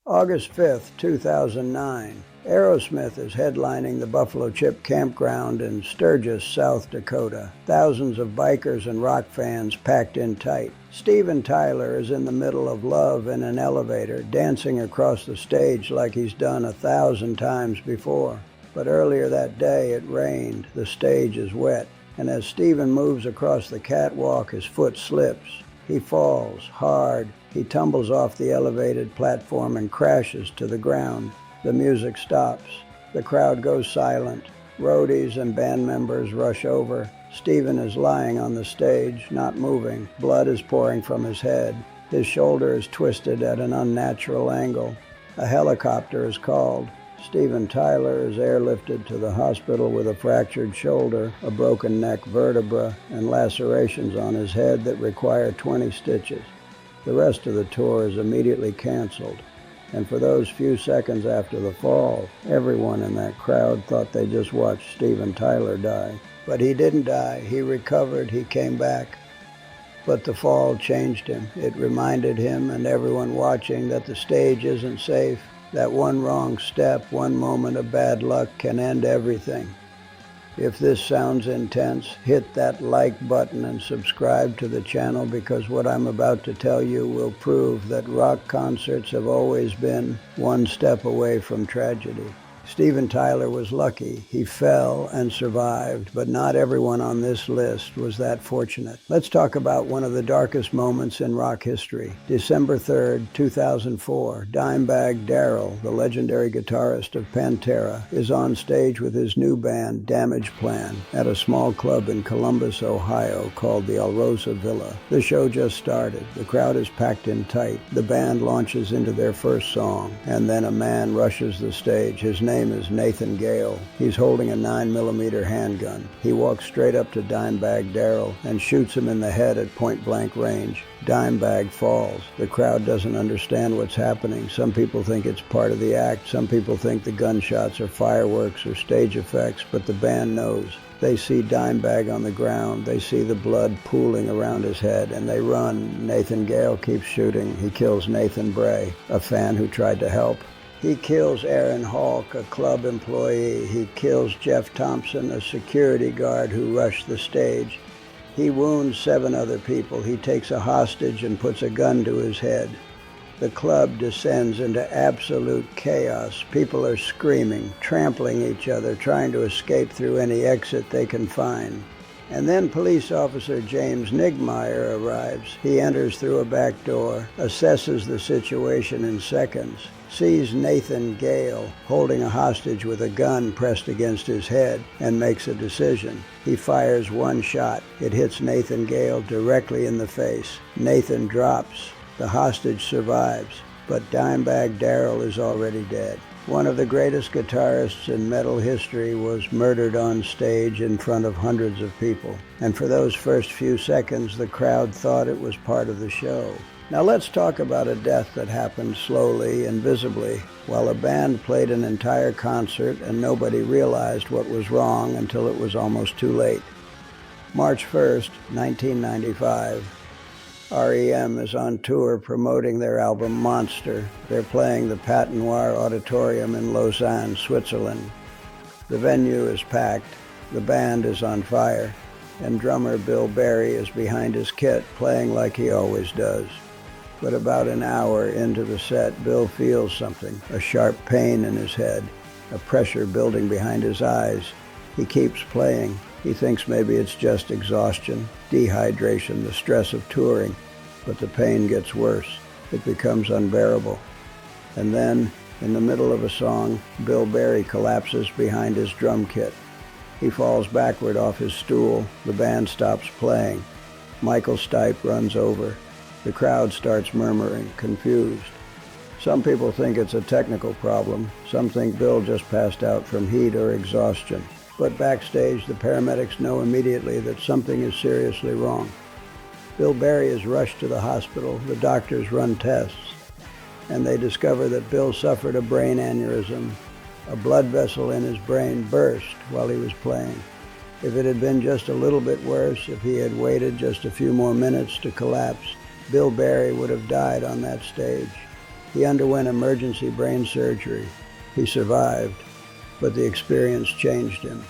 August 5th, 2009. Aerosmith is headlining the Buffalo Chip Campground in Sturgis, South Dakota. Thousands of bikers and rock fans packed in tight. Steven Tyler is in the middle of Love in an elevator, dancing across the stage like he's done 1,000 times before. But earlier that day it rained, the stage is wet, and as Steven moves across the catwalk, his foot slips. He falls hard. He tumbles off the elevated platform and crashes to the ground. The music stops. The crowd goes silent. Roadies and band members rush over. Steven is lying on the stage, not moving. Blood is pouring from his head. His shoulder is twisted at an unnatural angle. A helicopter is called. Steven Tyler is airlifted to the hospital with a fractured shoulder, a broken neck vertebra, and lacerations on his head that require 20 stitches. The rest of the tour is immediately canceled. And for those few seconds after the fall, everyone in that crowd thought they just watched Steven Tyler die. But he didn't die. He recovered. He came back. But the fall changed him. It reminded him and everyone watching that the stage isn't safe, that one wrong step, one moment of bad luck can end everything. If this sounds intense, hit that like button and subscribe to the channel, because what I'm about to tell you will prove that rock concerts have always been one step away from tragedy. Steven Tyler was lucky. He fell and survived, but not everyone on this list was that fortunate. Let's talk about one of the darkest moments in rock history. December 3rd, 2004, Dimebag Darrell, the legendary guitarist of Pantera, is on stage with his new band, Damage Plan, at a small club in Columbus, Ohio called the Alrosa Villa. The show just started. The crowd is packed in tight. The band launches into their first song, and then a man rushes the stage. His name is Nathan Gale. He's holding a 9mm handgun. He walks straight up to Dimebag Darrell and shoots him in the head at point-blank range. Dimebag falls. The crowd doesn't understand what's happening. Some people think it's part of the act. Some people think the gunshots are fireworks or stage effects, but the band knows. They see Dimebag on the ground. They see the blood pooling around his head, and they run. Nathan Gale keeps shooting. He kills Nathan Bray, a fan who tried to help. He kills Aaron Hawk, a club employee. He kills Jeff Thompson, a security guard who rushed the stage. He wounds 7 other people. He takes a hostage and puts a gun to his head. The club descends into absolute chaos. People are screaming, trampling each other, trying to escape through any exit they can find. And then police officer James Nigmeyer arrives. He enters through a back door, assesses the situation in seconds, sees Nathan Gale holding a hostage with a gun pressed against his head, and makes a decision. He fires one shot. It hits Nathan Gale directly in the face. Nathan drops. The hostage survives, but Dimebag Darrell is already dead. One of the greatest guitarists in metal history was murdered on stage in front of hundreds of people. And for those first few seconds, the crowd thought it was part of the show. Now let's talk about a death that happened slowly and visibly, while a band played an entire concert and nobody realized what was wrong until it was almost too late. March 1st, 1995. REM is on tour promoting their album Monster. They're playing the Pat Noir Auditorium in Lausanne, Switzerland. The venue is packed, the band is on fire, and drummer Bill Berry is behind his kit playing like he always does. But about an hour into the set, Bill feels something, a sharp pain in his head, a pressure building behind his eyes. He keeps playing. He thinks maybe it's just exhaustion, dehydration, the stress of touring, but the pain gets worse. It becomes unbearable. And then, in the middle of a song, Bill Berry collapses behind his drum kit. He falls backward off his stool. The band stops playing. Michael Stipe runs over. The crowd starts murmuring, confused. Some people think it's a technical problem. Some think Bill just passed out from heat or exhaustion. But backstage, the paramedics know immediately that something is seriously wrong. Bill Berry is rushed to the hospital. The doctors run tests, and they discover that Bill suffered a brain aneurysm. A blood vessel in his brain burst while he was playing. If it had been just a little bit worse, if he had waited just a few more minutes to collapse, Bill Berry would have died on that stage. He underwent emergency brain surgery. He survived, but the experience changed him.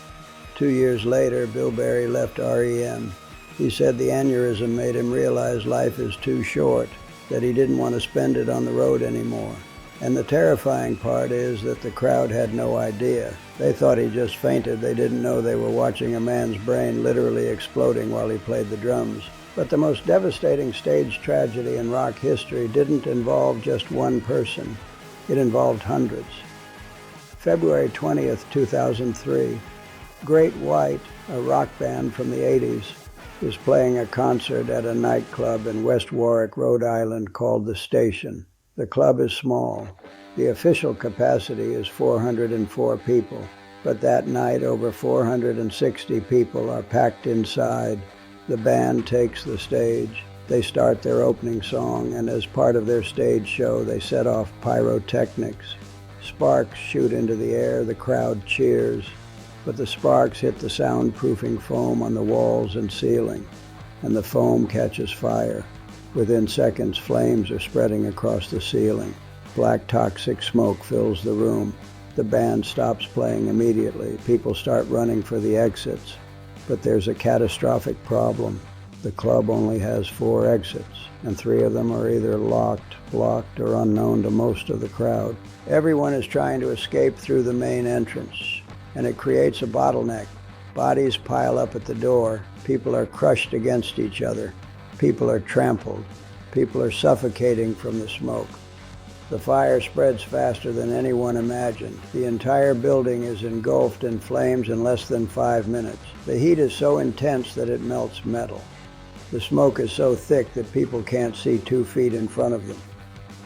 2 years later, Bill Berry left REM. He said the aneurysm made him realize life is too short, that he didn't want to spend it on the road anymore. And the terrifying part is that the crowd had no idea. They thought he just fainted. They didn't know they were watching a man's brain literally exploding while he played the drums. But the most devastating stage tragedy in rock history didn't involve just one person. It involved hundreds. February 20th, 2003, Great White, a rock band from the 80s, is playing a concert at a nightclub in West Warwick, Rhode Island called The Station. The club is small. The official capacity is 404 people, but that night over 460 people are packed inside. The band takes the stage. They start their opening song, and as part of their stage show, they set off pyrotechnics. Sparks shoot into the air, the crowd cheers, but the sparks hit the soundproofing foam on the walls and ceiling, and the foam catches fire. Within seconds, flames are spreading across the ceiling. Black toxic smoke fills the room. The band stops playing immediately. People start running for the exits. But there's a catastrophic problem. The club only has 4 exits, and 3 of them are either locked, blocked, or unknown to most of the crowd. Everyone is trying to escape through the main entrance, and it creates a bottleneck. Bodies pile up at the door. People are crushed against each other. People are trampled. People are suffocating from the smoke. The fire spreads faster than anyone imagined. The entire building is engulfed in flames in less than 5 minutes. The heat is so intense that it melts metal. The smoke is so thick that people can't see 2 feet in front of them.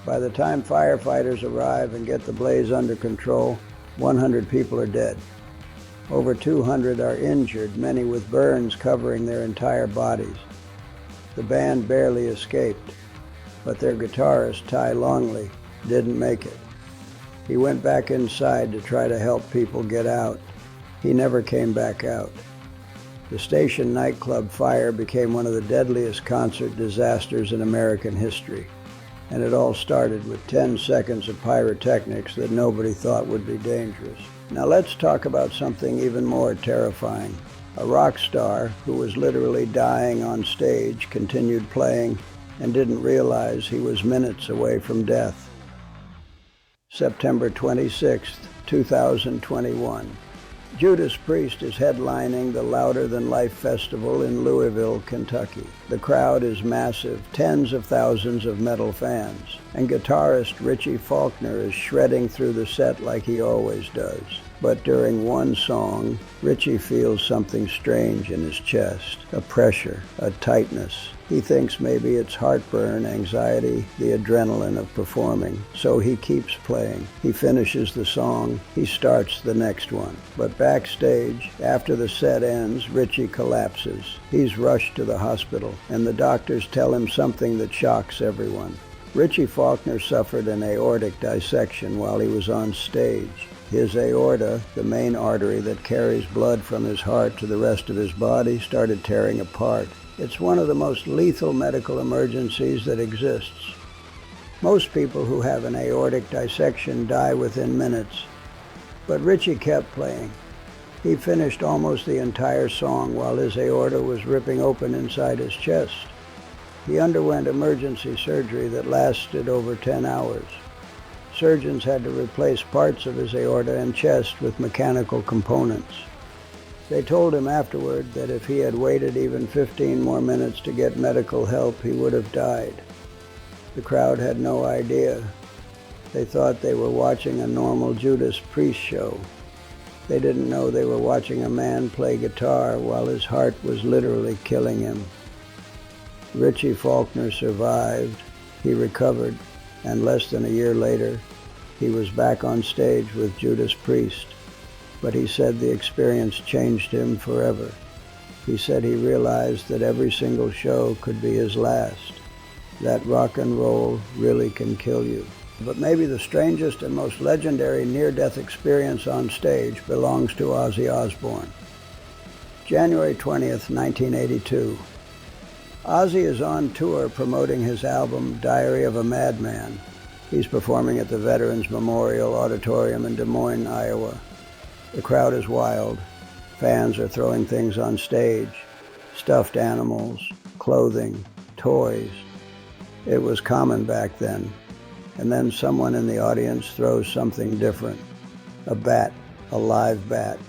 By the time firefighters arrive and get the blaze under control, 100 people are dead. Over 200 are injured, many with burns covering their entire bodies. The band barely escaped, but their guitarist, Ty Longley, didn't make it. He went back inside to try to help people get out. He never came back out. The Station nightclub fire became one of the deadliest concert disasters in American history, and it all started with 10 seconds of pyrotechnics that nobody thought would be dangerous. Now let's talk about something even more terrifying. A rock star who was literally dying on stage continued playing and didn't realize he was minutes away from death. September 26, 2021. Judas Priest is headlining the Louder Than Life Festival in Louisville, Kentucky. The crowd is massive, tens of thousands of metal fans, and guitarist Richie Faulkner is shredding through the set like he always does. But during one song, Richie feels something strange in his chest, a pressure, a tightness. He thinks maybe it's heartburn, anxiety, the adrenaline of performing. So he keeps playing. He finishes the song. He starts the next one. But backstage, after the set ends, Richie collapses. He's rushed to the hospital, and the doctors tell him something that shocks everyone. Richie Faulkner suffered an aortic dissection while he was on stage. His aorta, the main artery that carries blood from his heart to the rest of his body, started tearing apart. It's one of the most lethal medical emergencies that exists. Most people who have an aortic dissection die within minutes, but Richie kept playing. He finished almost the entire song while his aorta was ripping open inside his chest. He underwent emergency surgery that lasted over 10 hours. Surgeons had to replace parts of his aorta and chest with mechanical components. They told him afterward that if he had waited even 15 more minutes to get medical help, he would have died. The crowd had no idea. They thought they were watching a normal Judas Priest show. They didn't know they were watching a man play guitar while his heart was literally killing him. Richie Faulkner survived. He recovered, and less than a year later, he was back on stage with Judas Priest. But he said the experience changed him forever. He said he realized that every single show could be his last. That rock and roll really can kill you. But maybe the strangest and most legendary near-death experience on stage belongs to Ozzy Osbourne. January 20th, 1982. Ozzy is on tour promoting his album, Diary of a Madman. He's performing at the Veterans Memorial Auditorium in Des Moines, Iowa. The crowd is wild. Fans are throwing things on stage: stuffed animals, clothing, toys. It was common back then. And then someone in the audience throws something different. A bat, a live bat.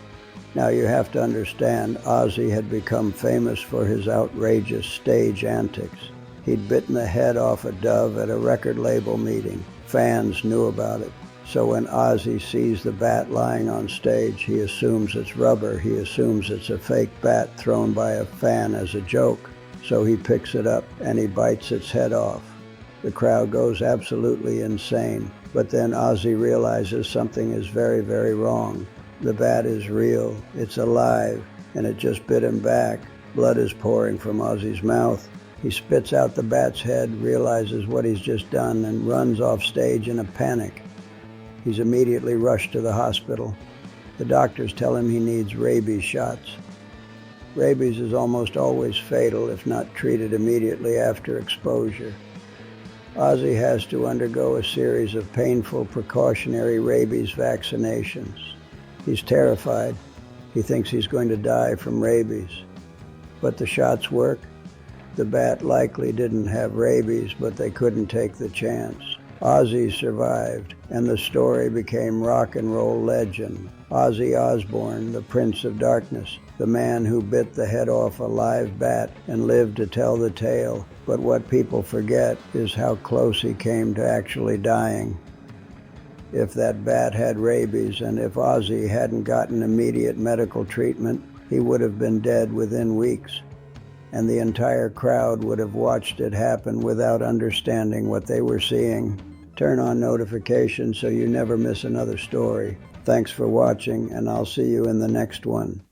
Now you have to understand, Ozzy had become famous for his outrageous stage antics. He'd bitten the head off a dove at a record label meeting. Fans knew about it. So when Ozzy sees the bat lying on stage, he assumes it's rubber. He assumes it's a fake bat thrown by a fan as a joke. So he picks it up and he bites its head off. The crowd goes absolutely insane. But then Ozzy realizes something is very, very wrong. The bat is real, it's alive, and it just bit him back. Blood is pouring from Ozzy's mouth. He spits out the bat's head, realizes what he's just done, and runs off stage in a panic. He's immediately rushed to the hospital. The doctors tell him he needs rabies shots. Rabies is almost always fatal if not treated immediately after exposure. Ozzy has to undergo a series of painful precautionary rabies vaccinations. He's terrified. He thinks he's going to die from rabies. But the shots work. The bat likely didn't have rabies, but they couldn't take the chance. Ozzy survived, and the story became rock and roll legend. Ozzy Osbourne, the Prince of Darkness, the man who bit the head off a live bat and lived to tell the tale. But what people forget is how close he came to actually dying. If that bat had rabies, and if Ozzy hadn't gotten immediate medical treatment, he would have been dead within weeks. And the entire crowd would have watched it happen without understanding what they were seeing. Turn on notifications so you never miss another story. Thanks for watching, and I'll see you in the next one.